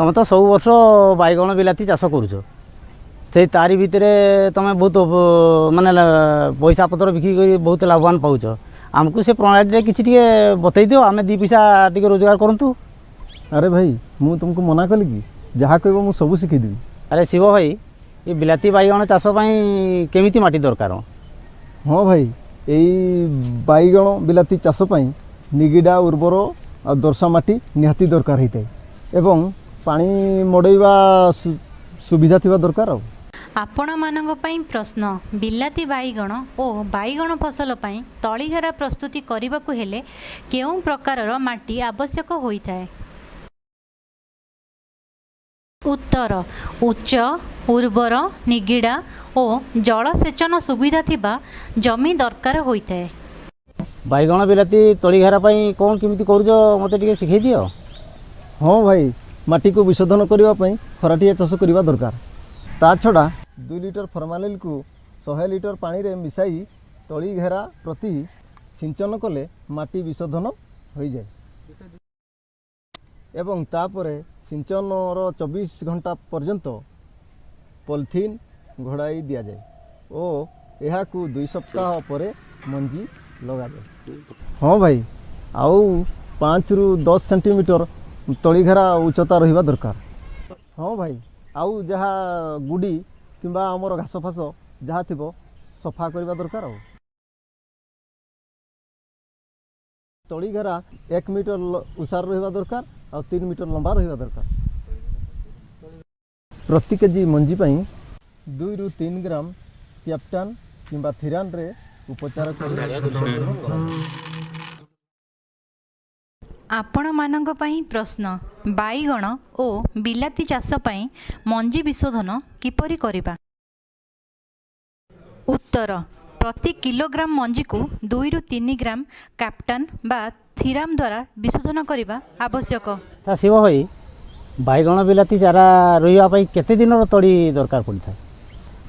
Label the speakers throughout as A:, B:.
A: तुम तो सब वर्ष बैगण बिलाती चाष करुच से तारी भितर तुम बहुत माने पैसा पतर बिक्री कर बहुत लाभवान पाच आमको से प्रणाली किसी बतई दियो आम दी पैसा टी रोजगार करूँ।
B: अरे भाई मु तुमको मना कली कि जहाँ कह मुझे सब शिखेदेवी।
A: अरे शिव भाई ये बिलाती बैगण चाष केमिति माटी दरकार?
B: हाँ भाई यही बैगण बिलाती चाष निगिडा उर्वर और दर्शा माटी निहाती दरकार होता है एवं पानी मड़ेवा सुविधा थिबा दरकार।
C: आपण मानक पई प्रश्न बिलाती बैगण और बैगण फसल पई तलीघेरा प्रस्तुति करने को हेले केउं प्रकारर माटी आवश्यक होता है? उत्तर उच्च उर्वर निगिडा और जलसेचन सुविधा थिबा जमी दरकार होता है।
A: बैगण बिलाती तलीघेरा कौन केमिति करूछ मते टिके शिखै दियो।
B: हाँ भाई माटी को विशोधन करने खराटिया चाष करवा दरकार। ता छड़ा 2 लिटर फर्मालिन को 100 लिटर पानी रे मिसाई तली घेरा प्रति सिंचन कले माटी विशोधन हो जाए एवं तापरे सिंचन 24 घंटा पर्यंत पॉलिथीन घोड़ाई दि जाए और यह 2 सप्ताह पर मंजी लगा जाए। हाँ भाई आउ 5 ରୁ 10 सेंटीमीटर तलीघेरा उच्चता रहिबा दरकार। हाँ भाई आउ जहाँ गुड़ी किंबा आमर घास फास जहाँ थी सफा करवा दरकार। तलीघेरा 1 मीटर उसार रहिबा दरकार और 3 मीटर लंबा रहिबा दरकार। प्रति केजी मंजी 2 ରୁ 3 ग्राम कैप्टन किंबा थिरान रे उपचार कर।
C: आपण मानक पई प्रश्न बैगण और बिलाती चाष पई मंजी विशोधन किपरि करिबा? उत्तर प्रति किलोग्राम मंजी को 2 ରୁ 3 ग्राम कैप्टन बा थिराम द्वारा विशोधन करने आवश्यक।
A: शिव भाई बैगण बिलाती चारा रही केते दिन तड़ी दरकार पड़ता है?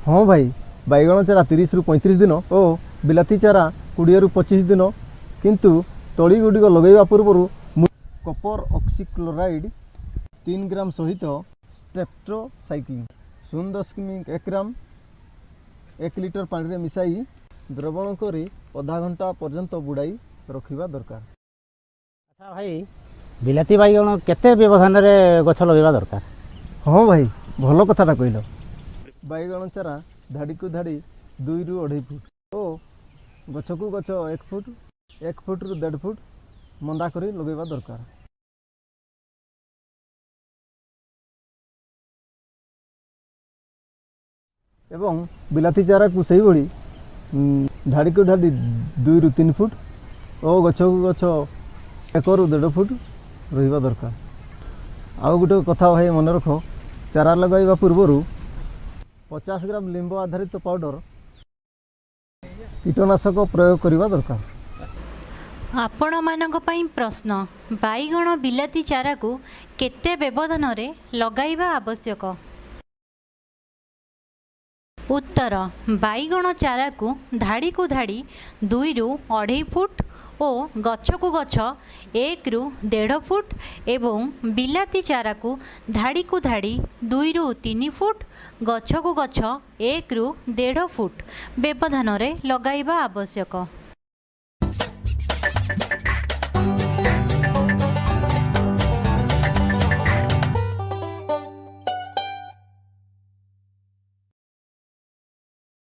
B: हाँ भाई बैगण चारा 30 ରୁ 35 दिन और बिलाती चारा 20 ରୁ 25 दिन किंतु तड़ी गुड़िक लगेगा पूर्व कपर ऑक्सीक्लोराइड 3 ग्राम सहित स्ट्रेप्टोसाइक्लिन 0.1 ग्राम 1 लिटर पानी रे मिसाई द्रवण करी आधा घंटा पर्यंत बुड़ाई रखिबा दरकार।
A: अच्छा भाई बिलाती बैगण केते व्यवधान रे गछ लगेबा दरकार?
B: हाँ भाई भल कथाटा कहल। बैगण चारा धाड़ी को धाड़ी 2 ରୁ 2.5 फुट और गछ को गछ 1 फुट ରୁ 1.5 फुट मंदा करी लगेबा दरकार। एवं बिलाती चारा को सही भली धाड़ी को धाड़ी 2 ରୁ 3 फुट और गछ को गछ 1 ରୁ 1.5 फुट रहिबा दरकार। आउ गोटे कथा भाई मन रख चारा लगाइबा पूर्व 50 ग्राम लिंब आधारित पाउडर कीटनाशक प्रयोग करने दरकार।
C: आपण मानक पई प्रश्न बैगण बिलाती चारा को केते व्यवधान रे लगाइबा आवश्यक? उत्तर बैगण चारा को धाड़ी 2 ରୁ 2.5 फुट और गछ को गछ 1 ରୁ 1.5 फुट एवं बिलाती चारा को धाड़ी 2 ରୁ 3 फुट गछ को गछ 1 ରୁ 1.5 फुट व्यवधान रे लगाइबा आवश्यक।